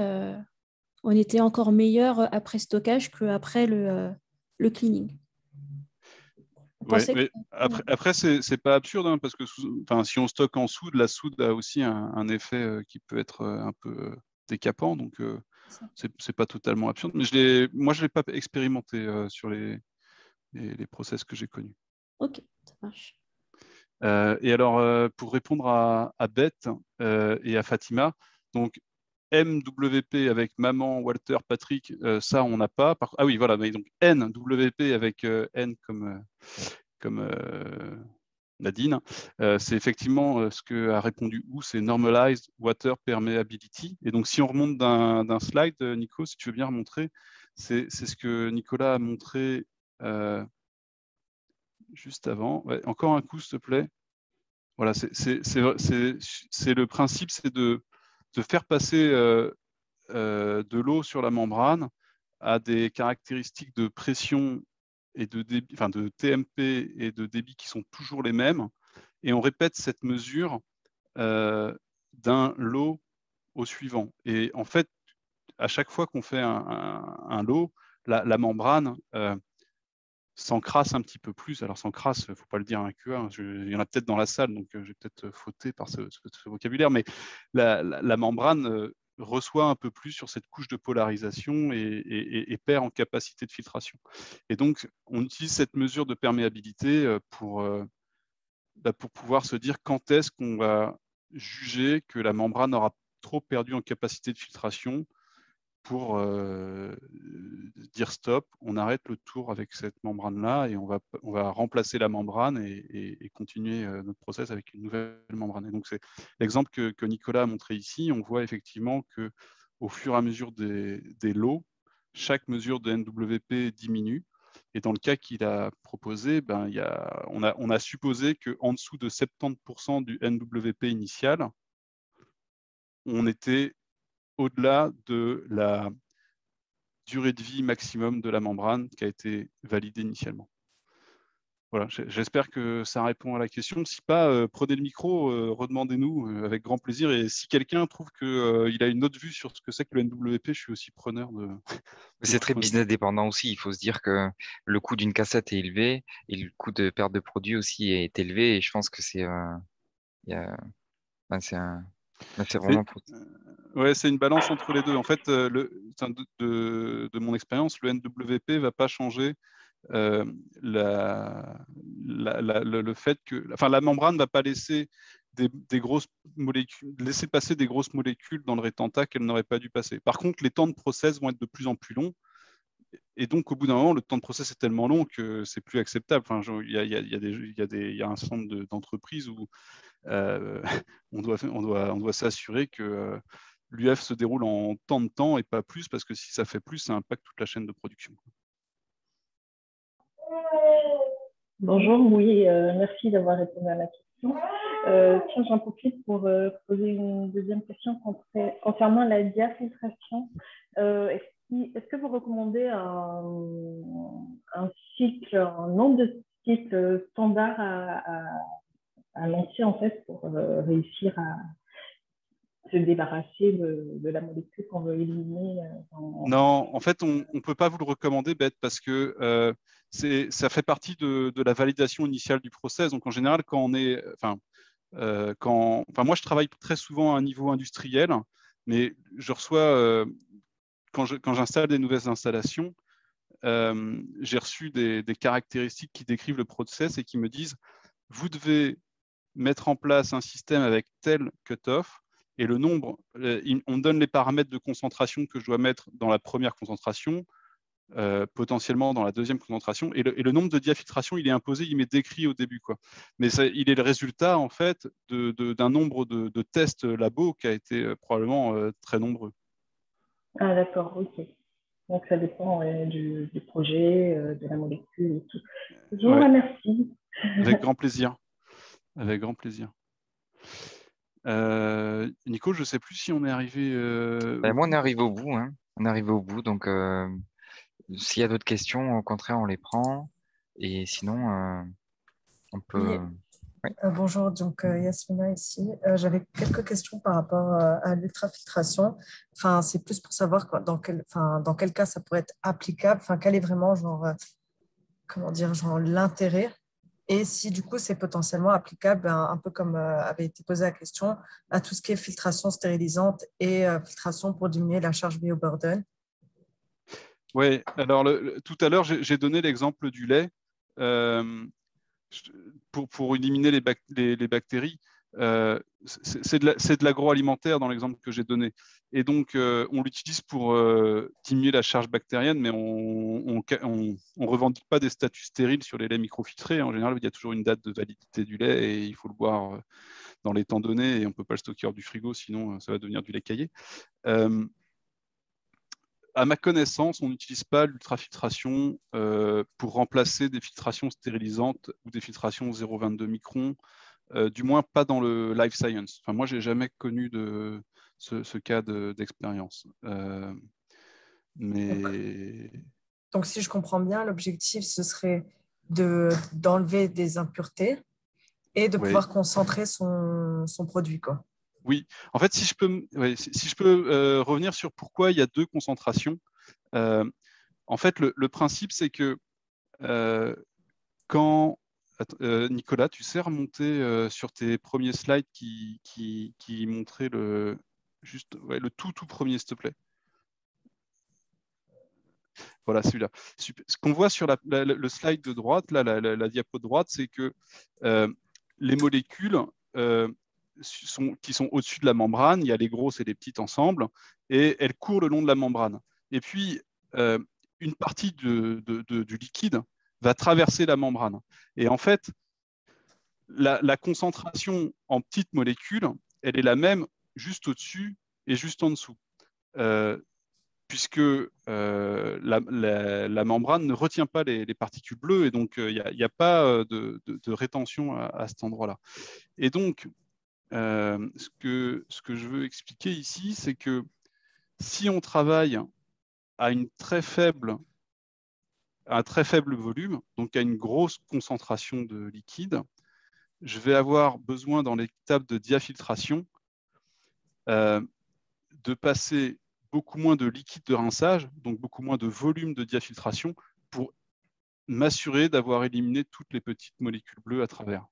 encore meilleur après stockage qu'après le cleaning. On ouais, pensait que... mais après c'est pas absurde, hein, parce que si on stocke en soude, la soude a aussi un effet qui peut être un peu décapant, donc c'est pas totalement absurde. Mais moi, je l'ai pas expérimenté sur les process que j'ai connus. Ok, ça marche. Et alors, pour répondre à Beth et à Fatima, donc MWP avec maman, Walter, Patrick, ça on n'a pas. Ah oui, voilà, mais donc NWP avec N comme Nadine, c'est effectivement ce que a répondu où, c'est Normalized Water Permeability. Et donc si on remonte d'un slide, Nico, si tu veux bien remontrer, c'est ce que Nicolas a montré juste avant. Ouais, encore un coup, s'il te plaît. Voilà, c'est le principe, c'est de faire passer de l'eau sur la membrane à des caractéristiques de pression et de débit, enfin de TMP et de débit qui sont toujours les mêmes. Et on répète cette mesure d'un lot au suivant. Et en fait, à chaque fois qu'on fait un lot, la membrane s'encrasse un petit peu plus. Alors s'encrasse, il ne faut pas le dire à un QA, il y en a peut-être dans la salle, donc j'ai peut-être fauté par ce vocabulaire, mais la membrane reçoit un peu plus sur cette couche de polarisation et perd en capacité de filtration. Et donc, on utilise cette mesure de perméabilité pour pouvoir se dire quand est-ce qu'on va juger que la membrane aura trop perdu en capacité de filtration pour dire stop, on arrête le tour avec cette membrane-là et on va remplacer la membrane et continuer notre process avec une nouvelle membrane. Et donc, c'est l'exemple que Nicolas a montré ici. On voit effectivement qu'au fur et à mesure des lots, chaque mesure de NWP diminue. Et dans le cas qu'il a proposé, on a supposé qu'en dessous de 70% du NWP initial, on était au-delà de la durée de vie maximum de la membrane qui a été validée initialement. Voilà, j'espère que ça répond à la question. Si pas, prenez le micro, redemandez-nous avec grand plaisir. Et si quelqu'un trouve qu'il a une autre vue sur ce que c'est que le NWP, je suis aussi preneur de C'est vous très fournir. business dépendant aussi. Il faut se dire que le coût d'une cassette est élevé et le coût de perte de produit aussi est élevé. Et je pense que il y a- c'est vraiment Ouais, c'est une balance entre les deux. En fait, de mon expérience, le NWP ne va pas changer euh, le fait que, enfin, la membrane ne va pas laisser des grosses molécules, laisser passer des grosses molécules dans le rétentat qu'elle n'aurait pas dû passer. Par contre, les temps de process vont être de plus en plus longs. Et donc, au bout d'un moment, le temps de process est tellement long que c'est plus acceptable. Enfin, il y a un certain nombre d'entreprises où on doit s'assurer que l'UF se déroule en tant de temps et pas plus, parce que si ça fait plus, ça impacte toute la chaîne de production. Bonjour, oui, merci d'avoir répondu à la question. Tiens, j'en profite pour poser une deuxième question concernant la diafiltration. Est-ce que vous recommandez un cycle, un nombre de cycles standard à lancer en fait pour réussir à se débarrasser de la molécule qu'on veut éliminer Non, en fait, on ne peut pas vous le recommander, Bête, parce que ça fait partie de la validation initiale du process. Donc, en général, quand on est, moi, je travaille très souvent à un niveau industriel, mais je reçois, quand j'installe des nouvelles installations, j'ai reçu des caractéristiques qui décrivent le process et qui me disent, vous devez mettre en place un système avec tel cut-off et le nombre, on me donne les paramètres de concentration que je dois mettre dans la première concentration, potentiellement dans la deuxième concentration, et le nombre de diafiltration, il est imposé, il m'est décrit au début, quoi. Mais il est le résultat, en fait, d'un nombre de tests labo qui a été probablement très nombreux. Ah d'accord, ok. Donc ça dépend du projet, de la molécule et tout. Je vous Ouais. remercie. Avec grand plaisir. Avec grand plaisir. Nico, je ne sais plus si on est arrivé. Moi, on est arrivé au bout, hein. On est arrivé au bout, donc s'il y a d'autres questions, au contraire, on les prend. Et sinon, on Oui, peut. Oui. bonjour, donc Yasmina ici. J'avais quelques questions par rapport à l'ultrafiltration. Enfin, c'est plus pour savoir dans quel cas ça pourrait être applicable. Enfin, quel est vraiment genre, comment dire, genre l'intérêt et si du coup c'est potentiellement applicable, un peu comme avait été posée la question, à tout ce qui est filtration stérilisante et filtration pour diminuer la charge bioburden. Oui, alors tout à l'heure, j'ai donné l'exemple du lait. Pour éliminer les bactéries, c'est de l'agroalimentaire dans l'exemple que j'ai donné. Et donc, on l'utilise pour diminuer la charge bactérienne, mais on ne revendique pas des statuts stériles sur les laits microfiltrés. En général, il y a toujours une date de validité du lait et il faut le boire dans les temps donnés et on ne peut pas le stocker hors du frigo, sinon ça va devenir du lait caillé. À ma connaissance, on n'utilise pas l'ultrafiltration pour remplacer des filtrations stérilisantes ou des filtrations 0,22 microns, du moins pas dans le life science. Enfin, moi, je n'ai jamais connu ce cas d'expérience. Donc, si je comprends bien, l'objectif, ce serait d'enlever des impuretés et de pouvoir concentrer son produit, quoi. Oui, en fait, si je peux revenir sur pourquoi il y a deux concentrations. En fait, le principe, c'est que quand Nicolas, tu sais remonter sur tes premiers slides qui montraient le tout premier, s'il te plaît. Voilà, celui-là. Ce qu'on voit sur le slide de droite, là, la diapo de droite, c'est que les molécules qui sont au-dessus de la membrane, il y a les grosses et les petites ensemble, et elles courent le long de la membrane. Et puis, une partie du liquide va traverser la membrane. Et en fait, la concentration en petites molécules, elle est la même juste au-dessus et juste en dessous. Puisque la membrane ne retient pas les particules bleues, et donc il n'y a pas de rétention à cet endroit-là. Et donc, ce que je veux expliquer ici, c'est que si on travaille à un très faible volume, donc à une grosse concentration de liquide, je vais avoir besoin dans l'étape de diafiltration de passer beaucoup moins de liquide de rinçage, donc beaucoup moins de volume de diafiltration pour m'assurer d'avoir éliminé toutes les petites molécules bleues à travers.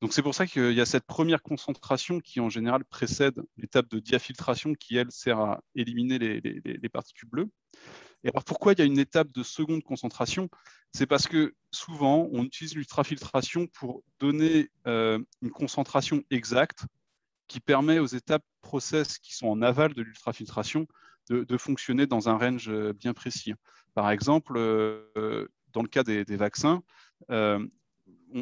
Donc c'est pour ça qu'il y a cette première concentration qui en général précède l'étape de diafiltration qui, elle, sert à éliminer les particules bleues. Et alors pourquoi il y a une étape de seconde concentration? C'est parce que souvent, on utilise l'ultrafiltration pour donner une concentration exacte qui permet aux étapes process qui sont en aval de l'ultrafiltration de fonctionner dans un range bien précis. Par exemple, dans le cas des vaccins,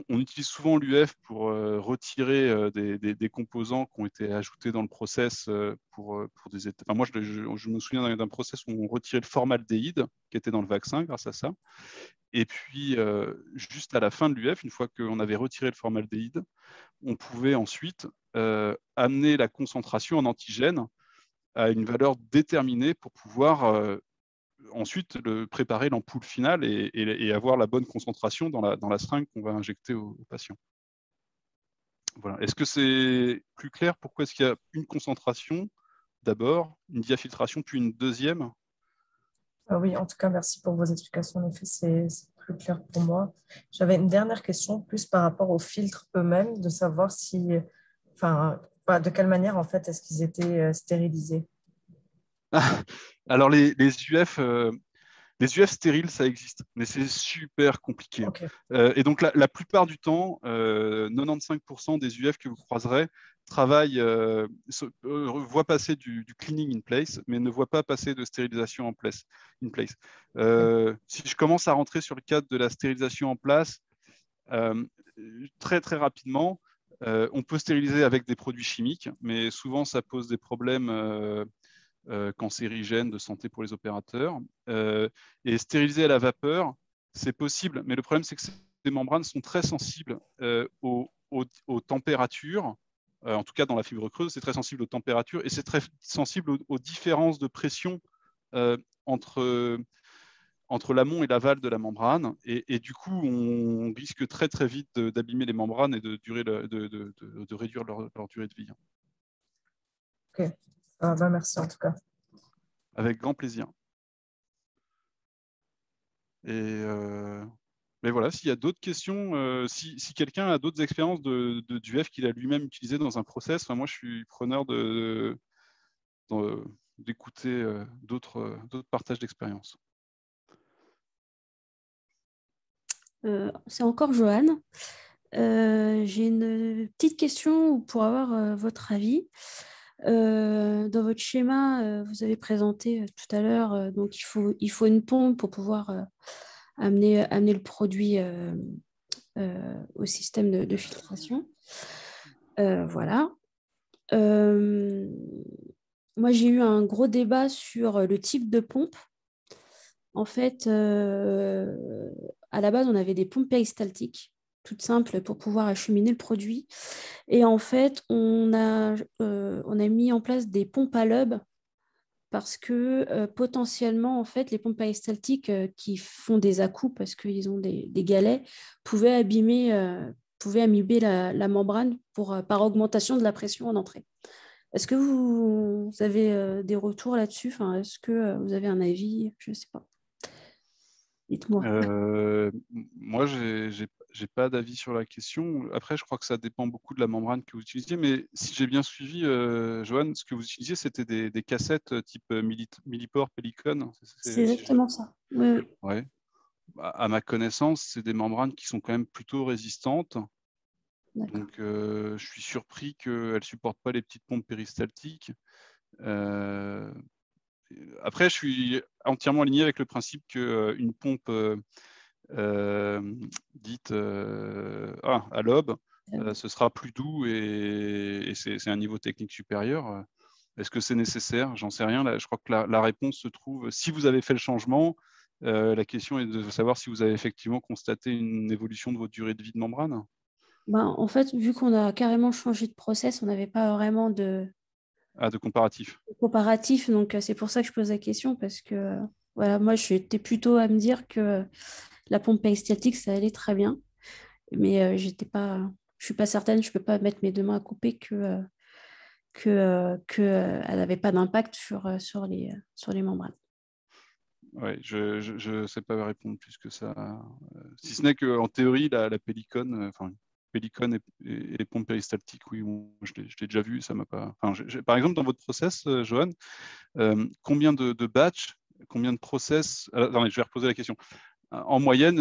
on utilise souvent l'UF pour retirer des composants qui ont été ajoutés dans le process pour des étapes. Enfin, moi, je me souviens d'un process où on retirait le formaldéhyde qui était dans le vaccin grâce à ça. Et puis, juste à la fin de l'UF, une fois qu'on avait retiré le formaldéhyde, on pouvait ensuite amener la concentration en antigène à une valeur déterminée pour pouvoir ensuite préparer l'ampoule finale et avoir la bonne concentration dans la seringue qu'on va injecter au patient. Voilà. Est-ce que c'est plus clair? Pourquoi est-ce qu'il y a une concentration d'abord, une diafiltration, puis une deuxième? Oui, en tout cas, merci pour vos explications. En effet, c'est plus clair pour moi. J'avais une dernière question, plus par rapport aux filtres eux-mêmes, de savoir si, enfin, de quelle manière, en fait, est-ce qu'ils étaient stérilisés? Alors, les UF stériles, ça existe, mais c'est super compliqué. Okay. Et donc, la plupart du temps, 95% des UF que vous croiserez voient passer du cleaning in place, mais ne voient pas passer de stérilisation in place. Si je commence à rentrer sur le cadre de la stérilisation en place, très, très rapidement, on peut stériliser avec des produits chimiques, mais souvent, ça pose des problèmes cancérigènes de santé pour les opérateurs. Et stériliser à la vapeur, c'est possible, mais le problème, c'est que membranes sont très sensibles aux températures. En tout cas, dans la fibre creuse, c'est très sensible aux températures et c'est très sensible aux différences de pression entre l'amont et l'aval de la membrane. Et du coup, on risque très, très vite d'abîmer les membranes et de réduire leur durée de vie. Ok, bah, merci en tout cas. Avec grand plaisir. Mais voilà, s'il y a d'autres questions, si quelqu'un a d'autres expériences d'UF qu'il a lui-même utilisé dans un process, moi je suis preneur d'écouter d'autres partages d'expérience. C'est encore Joanne. J'ai une petite question pour avoir votre avis. Dans votre schéma, vous avez présenté tout à l'heure, donc il faut une pompe pour pouvoir amener le produit au système de filtration. Voilà. Moi, j'ai eu un gros débat sur le type de pompe. En fait, à la base, on avait des pompes péristaltiques, toutes simples pour pouvoir acheminer le produit. Et en fait, on a mis en place des pompes à lobe parce que potentiellement, en fait, les pompes péristaltiques qui font des à-coups parce qu'ils ont des galets pouvaient abîmer la membrane par augmentation de la pression en entrée. Est-ce que vous avez des retours là-dessus? Enfin, est-ce que vous avez un avis? Je ne sais pas. Dites-moi. Moi, j'ai pas d'avis sur la question. Après, je crois que ça dépend beaucoup de la membrane que vous utilisez. Mais si j'ai bien suivi, Joanne, ce que vous utilisiez, c'était des cassettes type Millipore, Pelican. C'est exactement ça. Oui, oui. Ouais. À ma connaissance, c'est des membranes qui sont quand même plutôt résistantes. Donc, je suis surpris qu'elles ne supportent pas les petites pompes péristaltiques. Après, je suis entièrement aligné avec le principe qu'une pompe dite à lobe, ce sera plus doux et c'est un niveau technique supérieur. Est-ce que c'est nécessaire? J'en sais rien. Là, je crois que la réponse se trouve, si vous avez fait le changement, la question est de savoir si vous avez effectivement constaté une évolution de votre durée de vie de membrane. Ben, en fait, vu qu'on a carrément changé de process, on n'avait pas vraiment de comparatif. Donc c'est pour ça que je pose la question, parce que voilà, moi j'étais plutôt à me dire que la pompe péristaltique, ça allait très bien. Mais je suis pas certaine, je ne peux pas mettre mes deux mains à couper qu'elle n'avait pas d'impact sur les membranes. Ouais, je ne sais pas répondre plus que ça. Si ce n'est qu'en théorie, la Pelican, Pelican et les pompes péristaltiques, oui, je l'ai déjà vu, ça m'a pas. Par exemple, dans votre process, Joanne, combien de batchs, combien de process. Attendez, je vais reposer la question. En moyenne,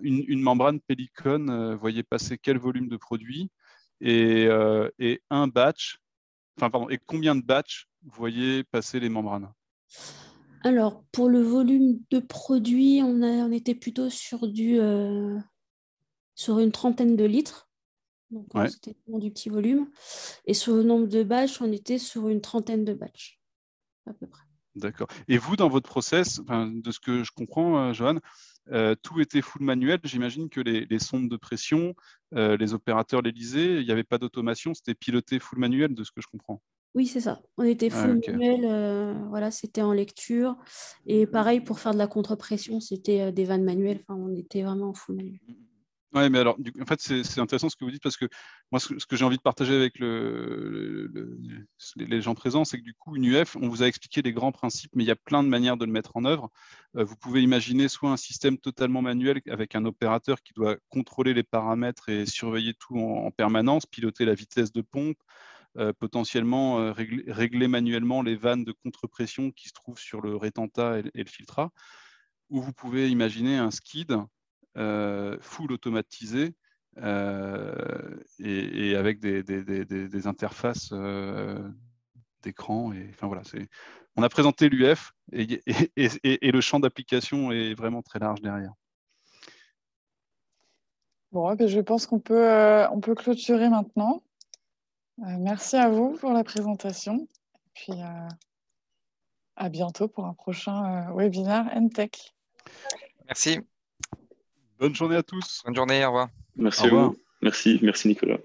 une membrane Pelican, voyez passer quel volume de produit et un batch, et combien de batchs vous voyez passer les membranes? Alors, pour le volume de produit, on était plutôt sur une trentaine de litres. Donc, c'était vraiment du petit volume. Et sur le nombre de batchs, on était sur une trentaine de batchs, à peu près. D'accord. Et vous, dans votre process, de ce que je comprends, Joanne, tout était full manuel. J'imagine que les sondes de pression, les opérateurs les lisaient. Il n'y avait pas d'automation. C'était piloté full manuel, de ce que je comprends. Oui, c'est ça. On était full manuel. Voilà, c'était en lecture. Et pareil, pour faire de la contre-pression, c'était des vannes manuelles. Enfin, on était vraiment en full manuel. Oui, mais alors, en fait, c'est intéressant ce que vous dites, parce que moi, ce que j'ai envie de partager avec les gens présents, c'est que du coup, une UF, on vous a expliqué les grands principes, mais il y a plein de manières de le mettre en œuvre. Vous pouvez imaginer soit un système totalement manuel avec un opérateur qui doit contrôler les paramètres et surveiller tout en permanence, piloter la vitesse de pompe, potentiellement régler manuellement les vannes de contre-pression qui se trouvent sur le rétentat et le filtrat, ou vous pouvez imaginer un skid full automatisé et avec des interfaces d'écran. Voilà, on a présenté l'UF et le champ d'application est vraiment très large derrière. Bon, je pense qu'on peut clôturer maintenant. Merci à vous pour la présentation. Et puis, à bientôt pour un prochain webinaire NTech. Merci. Bonne journée à tous. Bonne journée, au revoir. Merci Au à revoir. vous. Merci Nicolas.